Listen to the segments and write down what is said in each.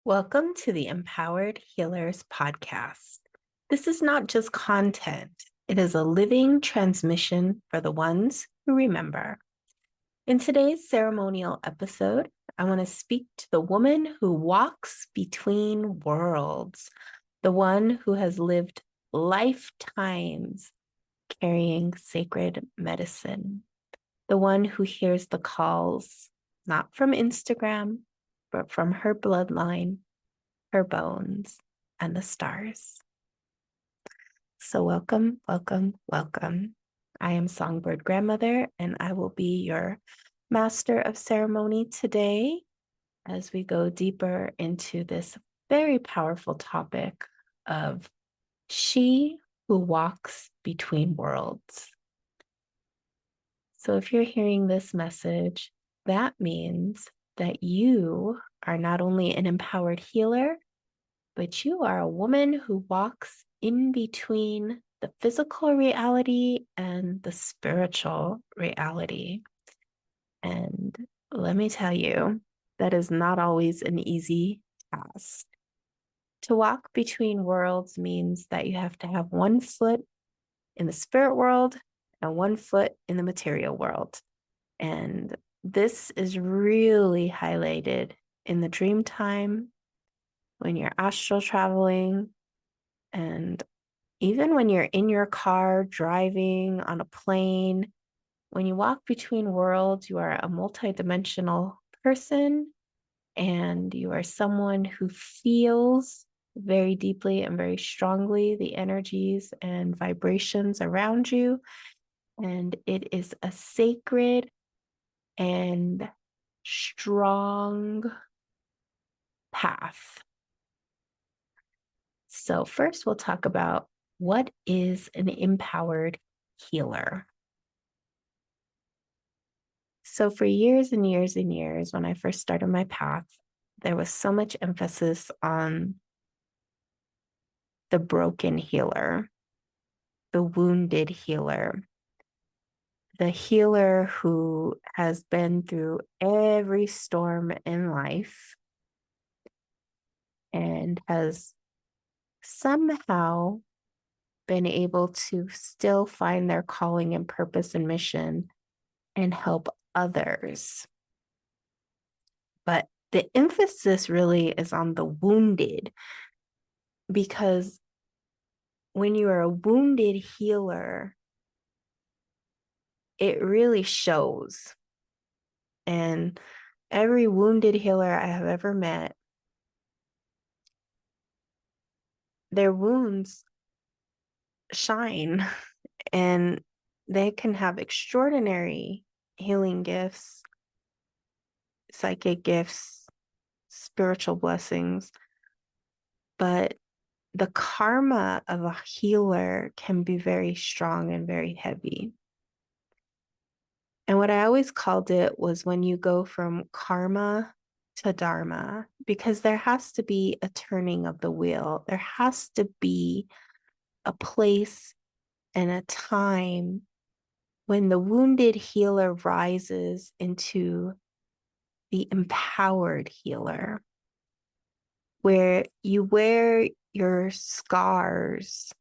Welcome to the Empowered Healers podcast. This is not just content, it is a living transmission for the ones who remember. In today's ceremonial episode, I want to speak to the woman who walks between worlds, the one who has lived lifetimes carrying sacred medicine, the one who hears the calls, not from Instagram, but from her bloodline, her bones, and the stars. So welcome, welcome, welcome. I am Songbird Grandmother, and I will be your master of ceremony today as we go deeper into this very powerful topic of she who walks between worlds. So if you're hearing this message, that means that you are not only an empowered healer, but you are a woman who walks in between the physical reality and the spiritual reality. And let me tell you, that is not always an easy task. To walk between worlds means that you have to have one foot in the spirit world and one foot in the material world. And this is really highlighted in the dream time, when you're astral traveling, and even when you're in your car, driving on a plane. When you walk between worlds, you are a multidimensional person, and you are someone who feels very deeply and very strongly the energies and vibrations around you. And it is a sacred and strong path. So first we'll talk about what is an empowered healer. So for years and years and years, when I first started my path, there was so much emphasis on the broken healer, the wounded healer, the healer who has been through every storm in life and has somehow been able to still find their calling and purpose and mission and help others. But the emphasis really is on the wounded, because when you are a wounded healer, it really shows. And every wounded healer I have ever met, their wounds shine and they can have extraordinary healing gifts, psychic gifts, spiritual blessings. But the karma of a healer can be very strong and very heavy. And what I always called it was when you go from karma to dharma, because there has to be a turning of the wheel. There has to be a place and a time when the wounded healer rises into the empowered healer, where you wear your scars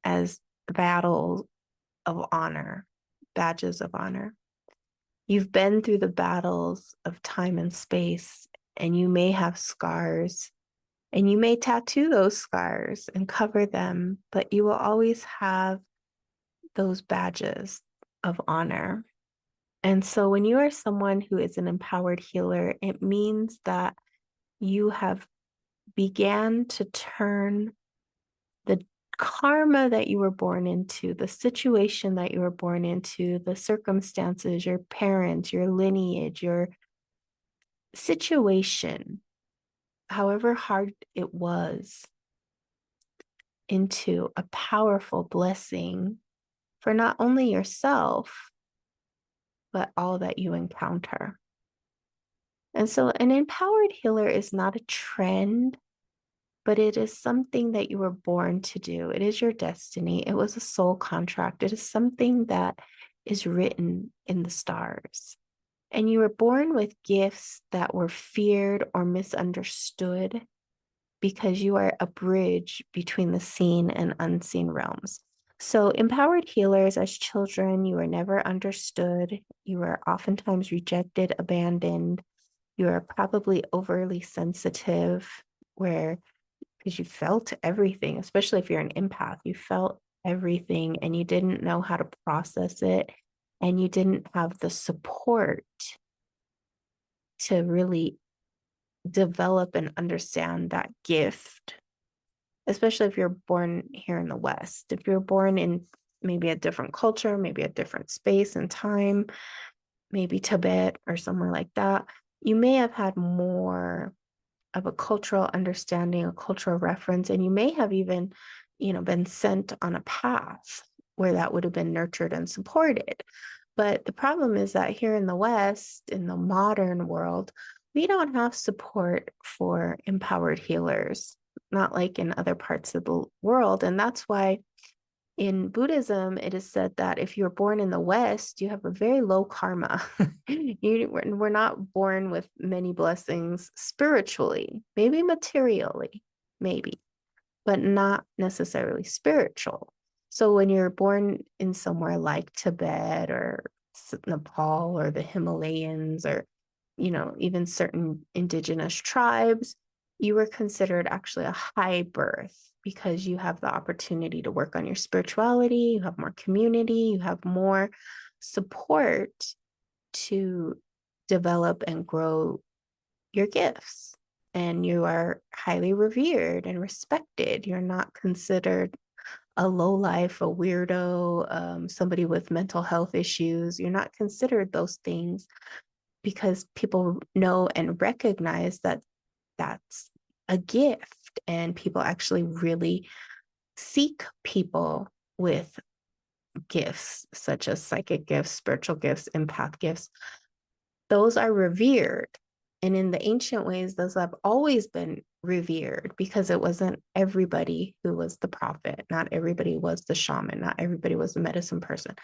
as battles of honor, badges of honor. You've been through the battles of time and space, and you may have scars, and you may tattoo those scars and cover them, but you will always have those badges of honor. And so when you are someone who is an empowered healer, it means that you have began to turn the karma that you were born into, the situation that you were born into, the circumstances, your parents, your lineage, your situation, however hard it was, into a powerful blessing for not only yourself, but all that you encounter. And so an empowered healer is not a trend, but it is something that you were born to do. It is your destiny. It was a soul contract. It is something that is written in the stars. And you were born with gifts that were feared or misunderstood because you are a bridge between the seen and unseen realms. So, empowered healers as children, you were never understood. You were oftentimes rejected, abandoned. You are probably overly sensitive, where because you felt everything, especially if you're an empath, you felt everything and you didn't know how to process it. And you didn't have the support to really develop and understand that gift, especially if you're born here in the West. If you're born in maybe a different culture, maybe a different space and time, maybe Tibet or somewhere like that, you may have had more of a cultural understanding, a cultural reference, and you may have even, been sent on a path where that would have been nurtured and supported. But the problem is that here in the West, in the modern world, we don't have support for empowered healers, not like in other parts of the world. And that's why in Buddhism, it is said that if you're born in the West, you have a very low karma. We're not born with many blessings spiritually, maybe materially, maybe, but not necessarily spiritual. So when you're born in somewhere like Tibet or Nepal or the Himalayas or, even certain indigenous tribes, you were considered actually a high birth because you have the opportunity to work on your spirituality, you have more community, you have more support to develop and grow your gifts. And you are highly revered and respected. You're not considered a lowlife, a weirdo, somebody with mental health issues. You're not considered those things because people know and recognize that that's a gift, and people actually really seek people with gifts such as psychic gifts, spiritual gifts, empath gifts. Those are revered. And in the ancient ways, those have always been revered because it wasn't everybody who was the prophet. Not everybody was the shaman. Not everybody was the medicine person.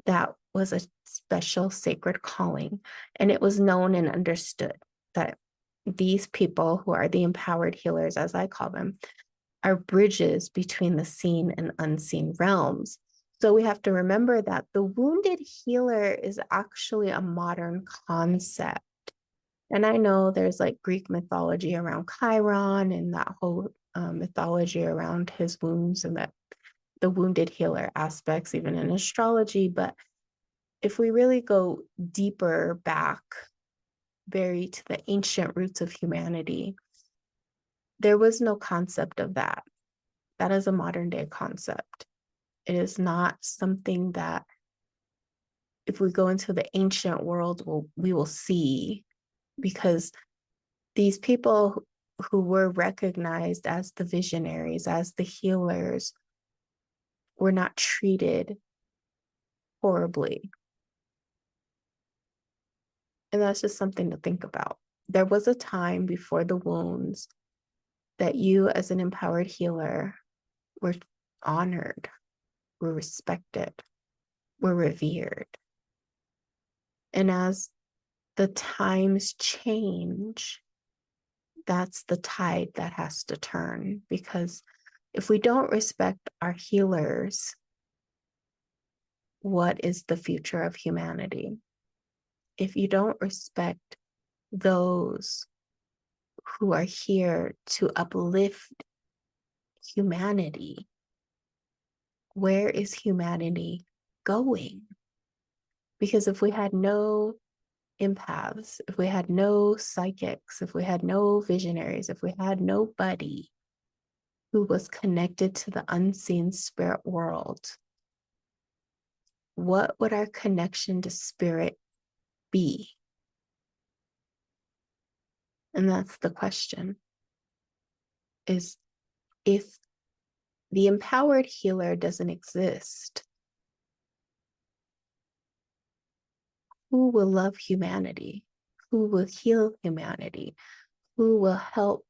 That was a special sacred calling. And it was known and understood that these people who are the empowered healers, as I call them, are bridges between the seen and unseen realms. So we have to remember that the wounded healer is actually a modern concept. And I know there's like Greek mythology around Chiron and that whole mythology around his wounds and that the wounded healer aspects, even in astrology. But if we really go deeper back, very to the ancient roots of humanity, there was no concept of that. That is a modern day concept. It is not something that, if we go into the ancient world, we will see, because these people who were recognized as the visionaries, as the healers, were not treated horribly. And that's just something to think about. There was a time before the wounds that you, as an empowered healer, were honored, were respected, were revered. And as the times change, that's the tide that has to turn. Because if we don't respect our healers, what is the future of humanity? If you don't respect those who are here to uplift humanity, where is humanity going? Because if we had no empaths, if we had no psychics, if we had no visionaries, if we had nobody who was connected to the unseen spirit world, what would our connection to spirit be? And that's the question, is if the empowered healer doesn't exist, who will love humanity? Who will heal humanity? Who will help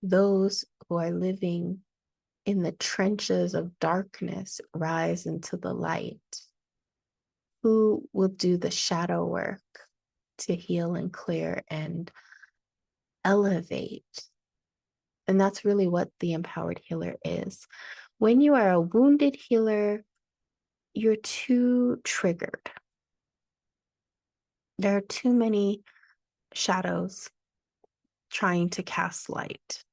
those who are living in the trenches of darkness rise into the light? Who will do the shadow work to heal and clear and elevate. And that's really what the empowered healer is. When you are a wounded healer, you're too triggered. There are too many shadows trying to cast light.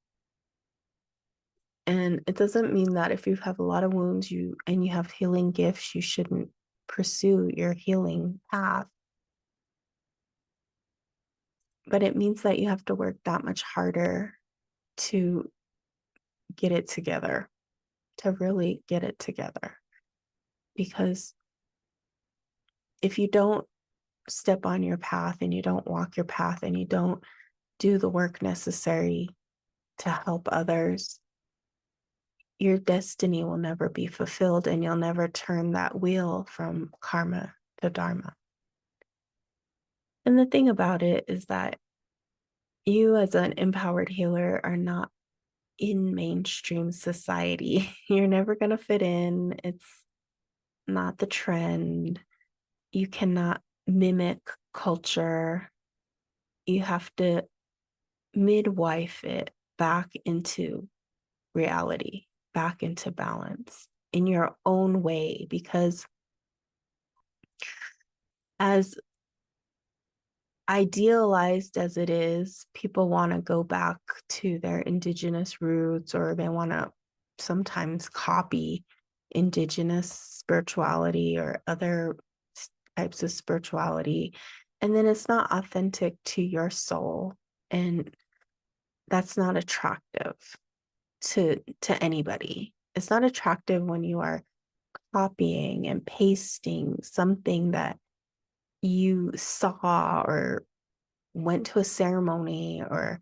And it doesn't mean that if you have a lot of wounds and you have healing gifts, you shouldn't pursue your healing path. But it means that you have to work that much harder to get it together, to really get it together. Because if you don't step on your path and you don't walk your path and you don't do the work necessary to help others, your destiny will never be fulfilled and you'll never turn that wheel from karma to dharma. And the thing about it is that you, as an empowered healer, are not in mainstream society. You're never going to fit in. It's not the trend. You cannot mimic culture. You have to midwife it back into reality, back into balance in your own way, because as idealized as it is, people want to go back to their indigenous roots, or they want to sometimes copy indigenous spirituality or other types of spirituality. And then it's not authentic to your soul. And that's not attractive to anybody. It's not attractive when you are copying and pasting something that you saw or went to a ceremony or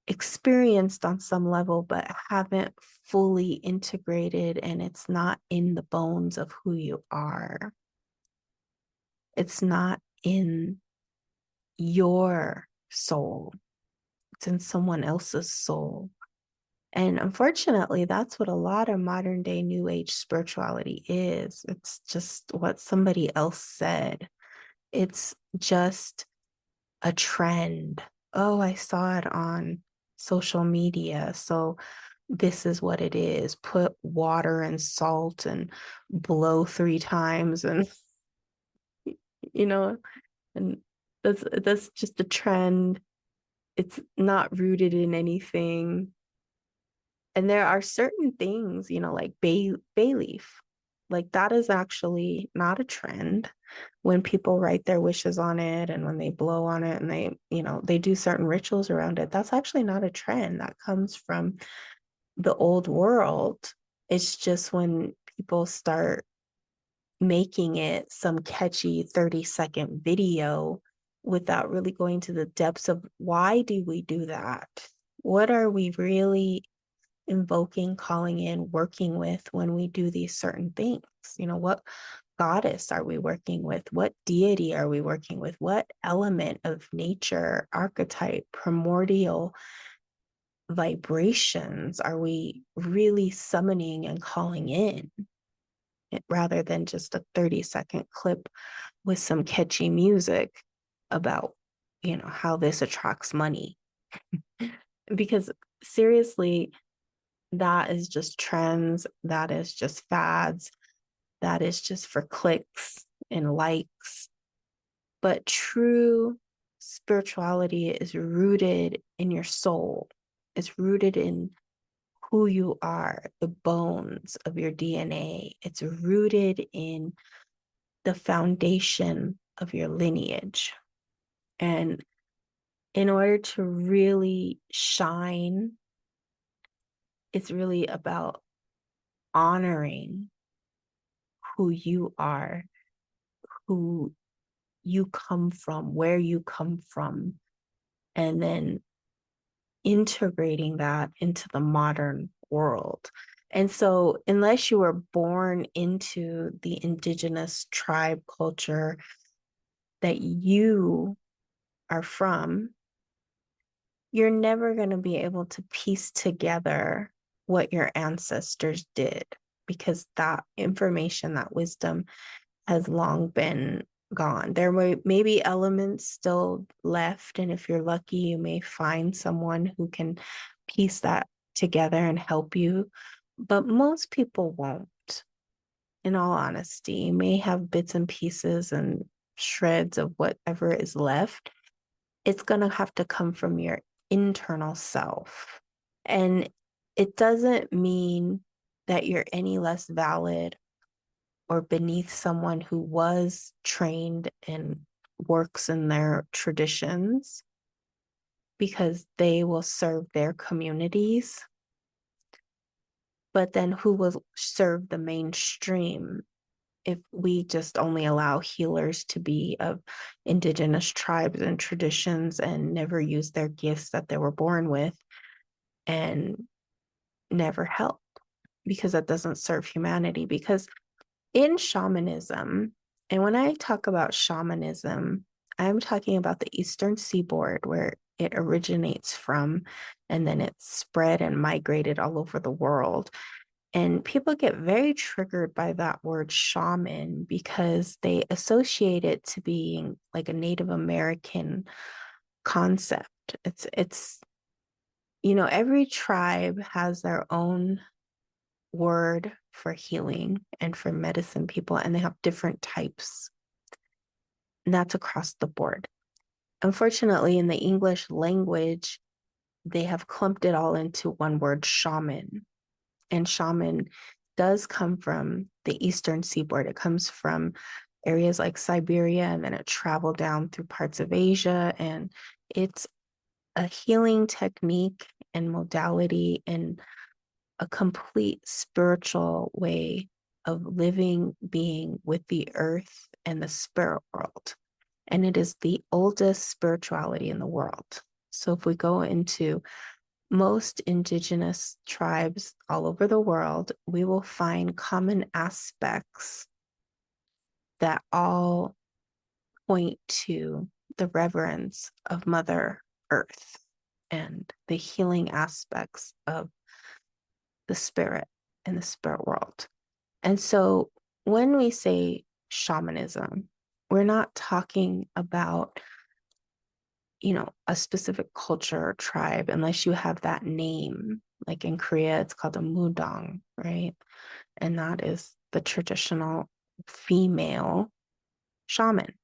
experienced on some level, but haven't fully integrated, and it's not in the bones of who you are. It's not in your soul. It's in someone else's soul. And unfortunately, that's what a lot of modern day New Age spirituality is. It's just what somebody else said. It's just a trend. Oh, I saw it on social media, so this is what it is. Put water and salt and blow 3 times, and you know, and that's just a trend. It's not rooted in anything. And there are certain things, like bay leaf, like that is actually not a trend. When people write their wishes on it and when they blow on it and they do certain rituals around it, that's actually not a trend. That comes from the old world. It's just when people start making it some catchy 30-second video without really going to the depths of why do we do that? What are we really invoking, calling in, working with when we do these certain things? What goddess are we working with? What deity are we working with? What element of nature, archetype, primordial vibrations are we really summoning and calling in, rather than just a 30-second clip with some catchy music about, how this attracts money? Because seriously, that is just trends. That is just fads. That is just for clicks and likes. But true spirituality is rooted in your soul. It's rooted in who you are, the bones of your DNA. It's rooted in the foundation of your lineage. And in order to really shine, it's really about honoring who you are, who you come from, where you come from, and then integrating that into the modern world. And so, unless you were born into the indigenous tribe culture that you are from, you're never going to be able to piece together what your ancestors did, because that information, that wisdom has long been gone. There may be elements still left, and if you're lucky, you may find someone who can piece that together and help you. But most people won't, in all honesty. You may have bits and pieces and shreds of whatever is left. It's going to have to come from your internal self. And it doesn't mean that you're any less valid or beneath someone who was trained and works in their traditions, because they will serve their communities. But then who will serve the mainstream if we just only allow healers to be of indigenous tribes and traditions and never use their gifts that they were born with and never help? Because that doesn't serve humanity. Because in shamanism, and when I talk about shamanism, I'm talking about the Eastern Seaboard, where it originates from, and then it spread and migrated all over the world. And people get very triggered by that word shaman because they associate it to being like a Native American concept. It's every tribe has their own word for healing and for medicine people, and they have different types. And that's across the board. Unfortunately, in the English language, they have clumped it all into one word, shaman. And shaman does come from the Eastern Seaboard. It comes from areas like Siberia, and then it traveled down through parts of Asia. And it's a healing technique and modality and a complete spiritual way of living, being with the earth and the spirit world. And it is the oldest spirituality in the world. So if we go into most indigenous tribes all over the world, we will find common aspects that all point to the reverence of Mother Earth and the healing aspects of the spirit and the spirit world. And so when we say shamanism, we're not talking about, a specific culture or tribe, unless you have that name. Like in Korea, it's called a mudang, right? And that is the traditional female shaman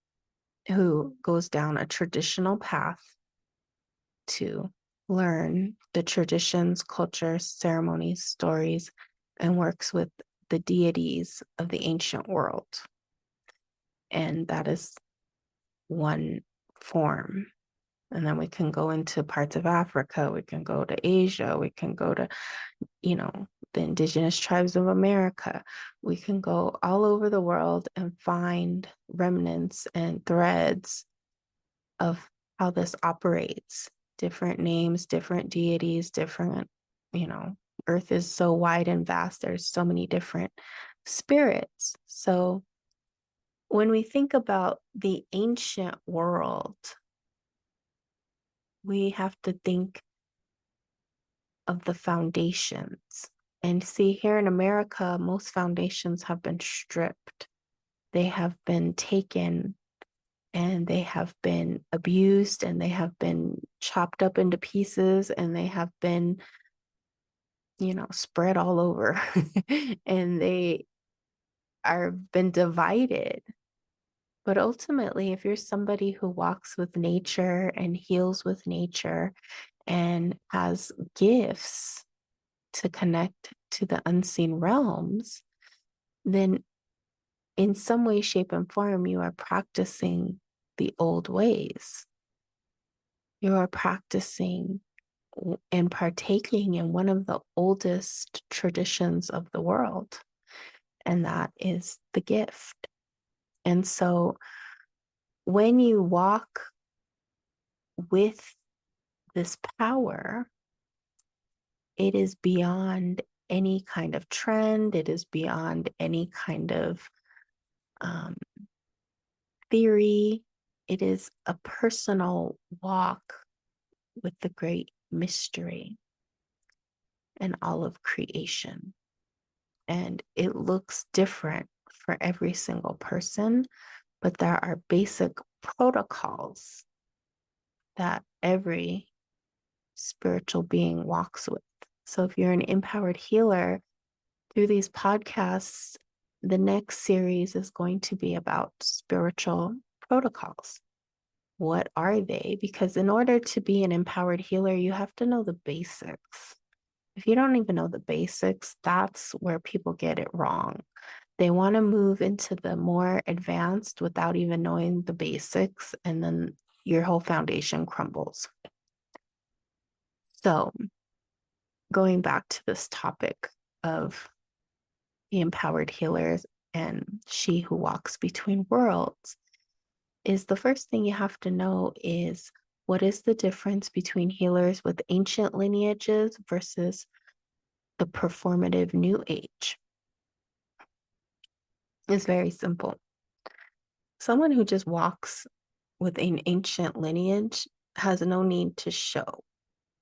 who goes down a traditional path to learn the traditions, cultures, ceremonies, stories, and works with the deities of the ancient world. And that is one form. And then we can go into parts of Africa, we can go to Asia, we can go to, the indigenous tribes of America. We can go all over the world and find remnants and threads of how this operates. Different names, different deities, different, Earth is so wide and vast. There's so many different spirits. So when we think about the ancient world, we have to think of the foundations. And see, here in America, most foundations have been stripped. They have been taken and they have been abused and they have been chopped up into pieces and they have been, spread all over and they are been divided. But ultimately, if you're somebody who walks with nature and heals with nature and has gifts to connect to the unseen realms, then in some way, shape, and form, you are practicing the old ways. You are practicing and partaking in one of the oldest traditions of the world, and that is the gift. And so when you walk with this power, it is beyond any kind of trend, it is beyond any kind of theory. It is a personal walk with the great mystery and all of creation. And it looks different for every single person, but there are basic protocols that every spiritual being walks with. So if you're an empowered healer, through these podcasts, the next series is going to be about spiritual protocols. What are they? Because in order to be an empowered healer, you have to know the basics. If you don't even know the basics, that's where people get it wrong. They want to move into the more advanced without even knowing the basics, and then your whole foundation crumbles. So, going back to this topic of the empowered healers and she who walks between worlds, is the first thing you have to know is what is the difference between healers with ancient lineages versus the performative new age? It's very simple. Someone who just walks with an ancient lineage has no need to show.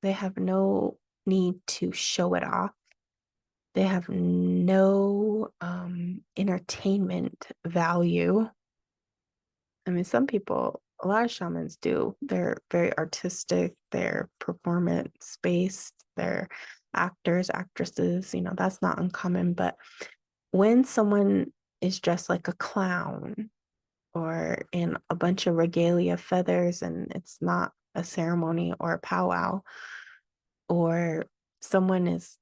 They have no need to show it off. They have no entertainment value. I mean, some people, a lot of shamans do. They're very artistic, they're performance based, they're actors, actresses, that's not uncommon. But when someone is dressed like a clown or in a bunch of regalia feathers and it's not a ceremony or a powwow, or someone is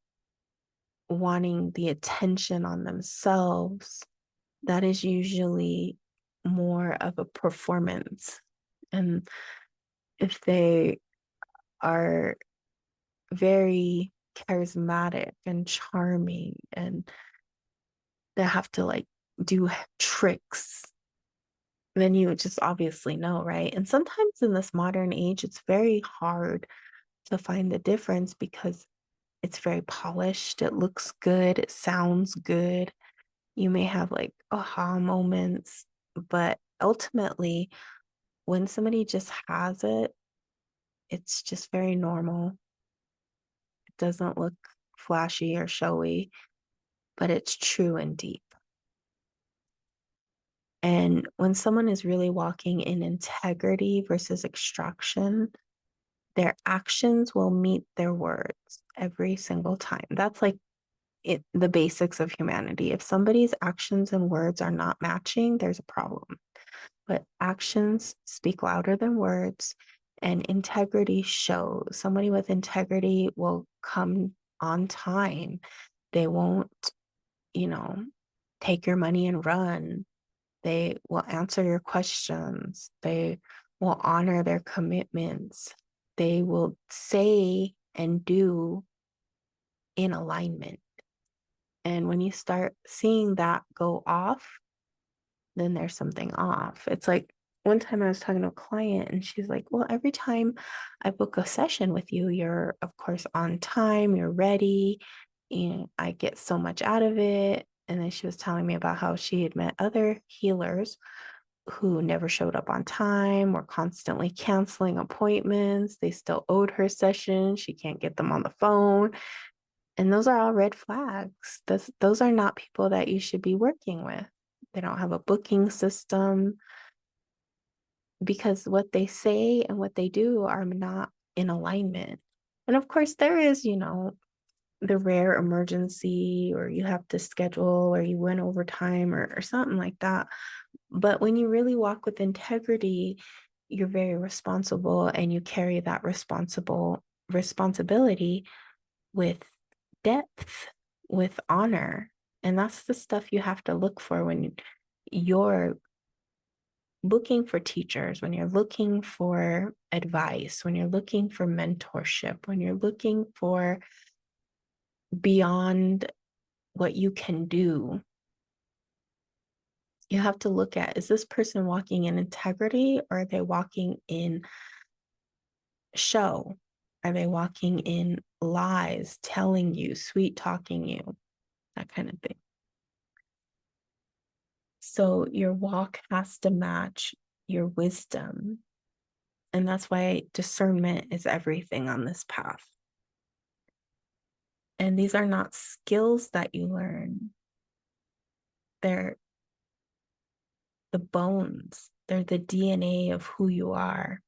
wanting the attention on themselves, that is usually more of a performance. And if they are very charismatic and charming and they have to like do tricks, then you would just obviously know, right? And sometimes in this modern age, it's very hard to find the difference because it's very polished, it looks good, it sounds good. You may have like aha moments, but ultimately, when somebody just has it, it's just very normal. It doesn't look flashy or showy, but it's true and deep. And when someone is really walking in integrity versus extraction, their actions will meet their words every single time. That's like the basics of humanity. If somebody's actions and words are not matching, there's a problem. But actions speak louder than words, and integrity shows. Somebody with integrity will come on time. They won't, you know, take your money and run. They will answer your questions. They will honor their commitments. They will say and do in alignment. And when you start seeing that go off, then there's something off. It's like one time I was talking to a client and she's like, well, every time I book a session with you, you're, of course, on time, you're ready, and I get so much out of it. And then she was telling me about how she had met other healers who never showed up on time, were constantly canceling appointments. They still owed her sessions. She can't get them on the phone. And those are all red flags. Those are not people that you should be working with. They don't have a booking system because what they say and what they do are not in alignment. And of course, there is, the rare emergency, or you have to schedule, or you went overtime, or something like that. But when you really walk with integrity, you're very responsible and you carry that responsibility with depth, with honor. And that's the stuff you have to look for when you're looking for teachers, when you're looking for advice, when you're looking for mentorship, when you're looking for beyond what you can do. You have to look at, is this person walking in integrity, or are they walking in show? Are they walking in lies, telling you, sweet talking you, that kind of thing? So your walk has to match your wisdom. And that's why discernment is everything on this path. And these are not skills that you learn. They're the bones. They're the DNA of who you are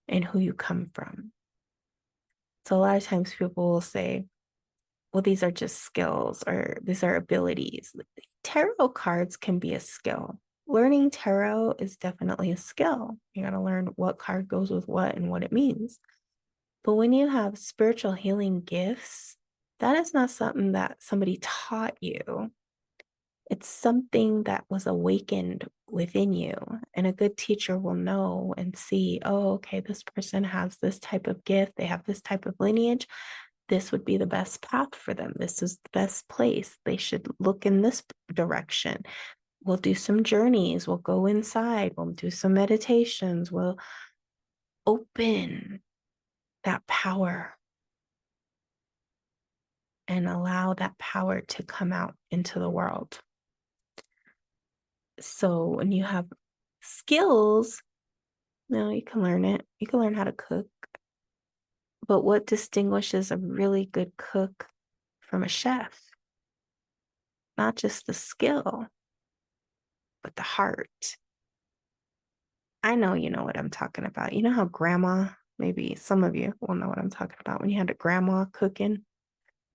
and who you come from. So a lot of times people will say, well, these are just skills or these are abilities. Tarot cards can be a skill. Learning tarot is definitely a skill. You got to learn what card goes with what and what it means. But when you have spiritual healing gifts, that is not something that somebody taught you. It's something that was awakened within you. And a good teacher will know and see, oh, okay, this person has this type of gift. They have this type of lineage. This would be the best path for them. This is the best place. They should look in this direction. We'll do some journeys. We'll go inside. We'll do some meditations. We'll open that power and allow that power to come out into the world. So when you have skills, you can learn it. You can learn how to cook. But what distinguishes a really good cook from a chef? Not just the skill, but the heart. I know you know what I'm talking about. You know how grandma, maybe some of you will know what I'm talking about, when you had a grandma cooking,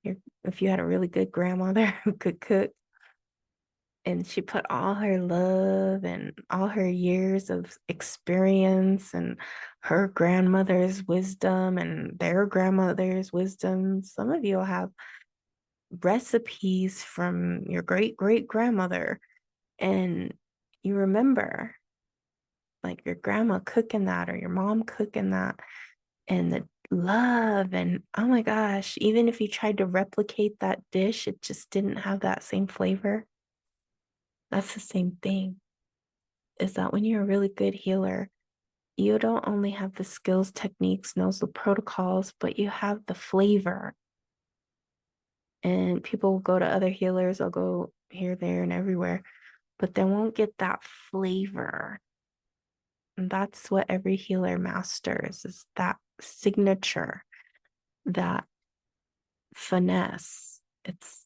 if you had a really good grandmother who could cook, and she put all her love and all her years of experience and her grandmother's wisdom and their grandmother's wisdom. Some of you will have recipes from your great great grandmother, and you remember like your grandma cooking that or your mom cooking that, and the love. And oh my gosh, even if you tried to replicate that dish, it just didn't have that same flavor. That's the same thing, is that when you're a really good healer, you don't only have the skills, techniques, knows the protocols, but you have the flavor. And people will go to other healers, they'll go here, there, and everywhere, but they won't get that flavor. And that's what every healer masters, is that signature, that finesse. It's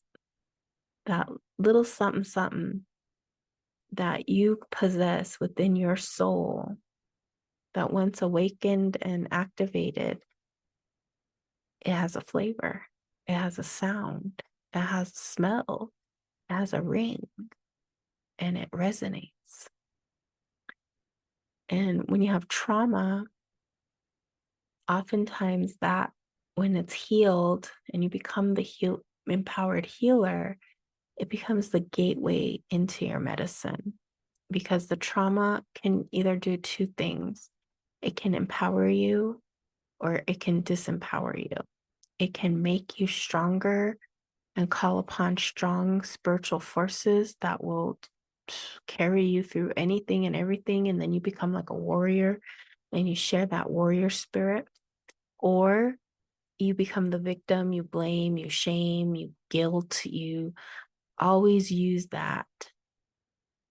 that little something, something that you possess within your soul that once awakened and activated, it has a flavor, it has a sound, it has a smell, it has a ring, and it resonates. And when you have trauma, oftentimes that, when it's healed and you become the empowered healer, it becomes the gateway into your medicine, because the trauma can either do two things. It can empower you or it can disempower you. It can make you stronger and call upon strong spiritual forces that will carry you through anything and everything. And then you become like a warrior and you share that warrior spirit. Or you become the victim, you blame, you shame, you guilt, you always use that.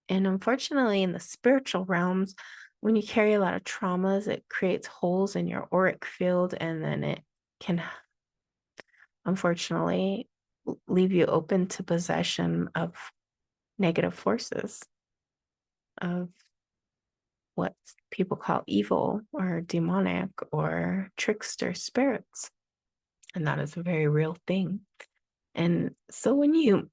And unfortunately, in the spiritual realms, when you carry a lot of traumas, it creates holes in your auric field, and then it can, unfortunately, leave you open to possession of negative forces, of what people call evil or demonic or trickster spirits. And that is a very real thing. And so when you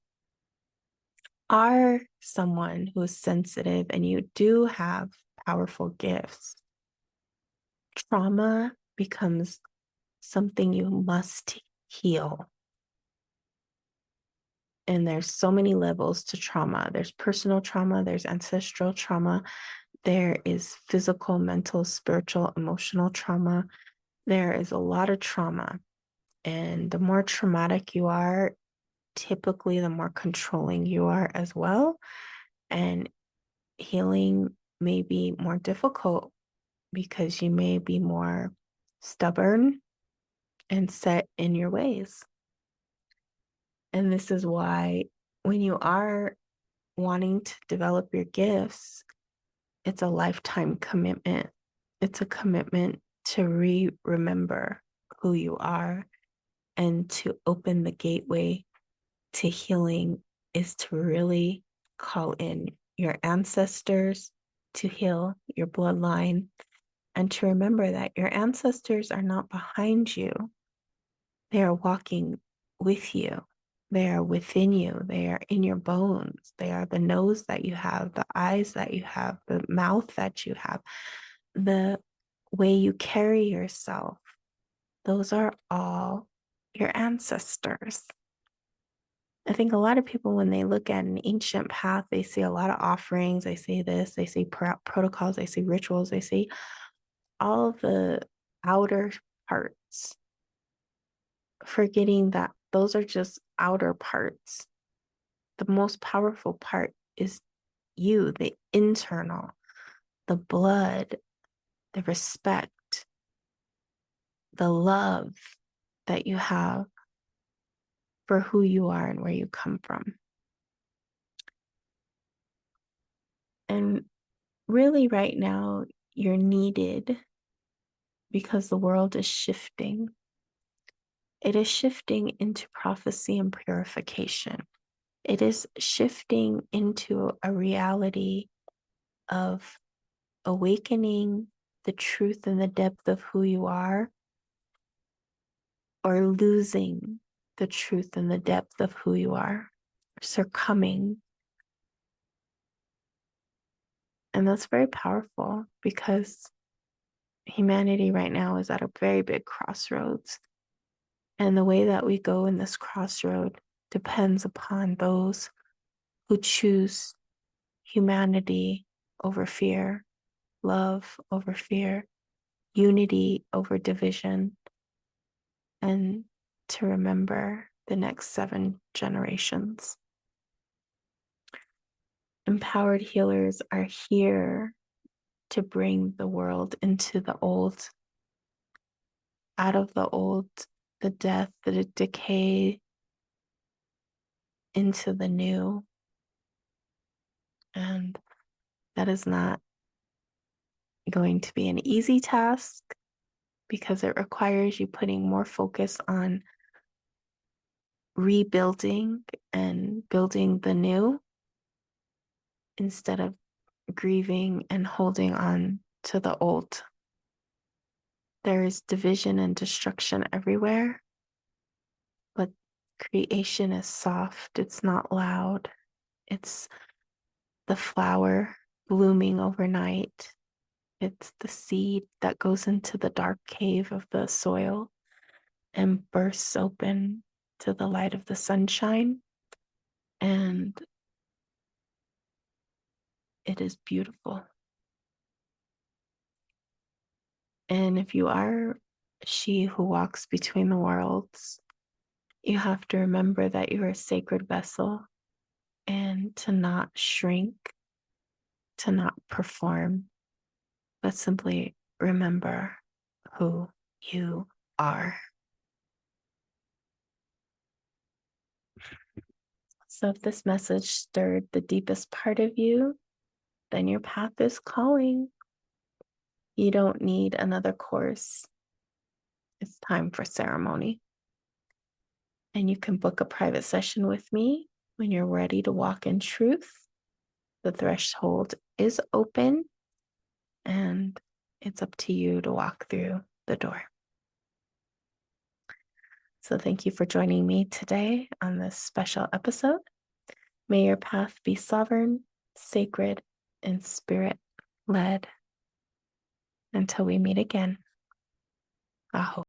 are someone who is sensitive and you do have powerful gifts, trauma becomes something you must heal. And there's so many levels to trauma. There's personal trauma, there's ancestral trauma, there is physical, mental, spiritual, emotional trauma. There is a lot of trauma. And the more traumatic you are, typically the more controlling you are as well. And healing may be more difficult because you may be more stubborn and set in your ways. And this is why when you are wanting to develop your gifts, it's a lifetime commitment. It's a commitment to remember who you are, and to open the gateway to healing is to really call in your ancestors, to heal your bloodline, and to remember that your ancestors are not behind you. They are walking with you. They are within you. They are in your bones. They are the nose that you have, the eyes that you have, the mouth that you have, the way you carry yourself. Those are all your ancestors. I think a lot of people, when they look at an ancient path, they see a lot of offerings. They see this, they see protocols, they see rituals, they see all of the outer parts, forgetting that those are just outer parts. The most powerful part is you, the internal, the blood, the respect, the love that you have for who you are and where you come from. And really, right now, you're needed because the world is shifting. It is shifting into prophecy and purification. It is shifting into a reality of awakening the truth and the depth of who you are, or losing the truth and the depth of who you are, succumbing. And that's very powerful because humanity right now is at a very big crossroads. And the way that we go in this crossroad depends upon those who choose humanity over fear, love over fear, unity over division, and to remember the next 7 generations. Empowered healers are here to bring the world into the old, out of the old, the death, the decay, into the new. And that is not going to be an easy task because it requires you putting more focus on rebuilding and building the new instead of grieving and holding on to the old. There is division and destruction everywhere, but creation is soft. It's not loud. It's the flower blooming overnight. It's the seed that goes into the dark cave of the soil and bursts open to the light of the sunshine. And it is beautiful. And if you are she who walks between the worlds, you have to remember that you're a sacred vessel and to not shrink, to not perform, but simply remember who you are. So if this message stirred the deepest part of you, then your path is calling. You don't need another course. It's time for ceremony. And you can book a private session with me when you're ready to walk in truth. The threshold is open and it's up to you to walk through the door. So thank you for joining me today on this special episode. May your path be sovereign, sacred, and spirit-led. Until we meet again, Aho.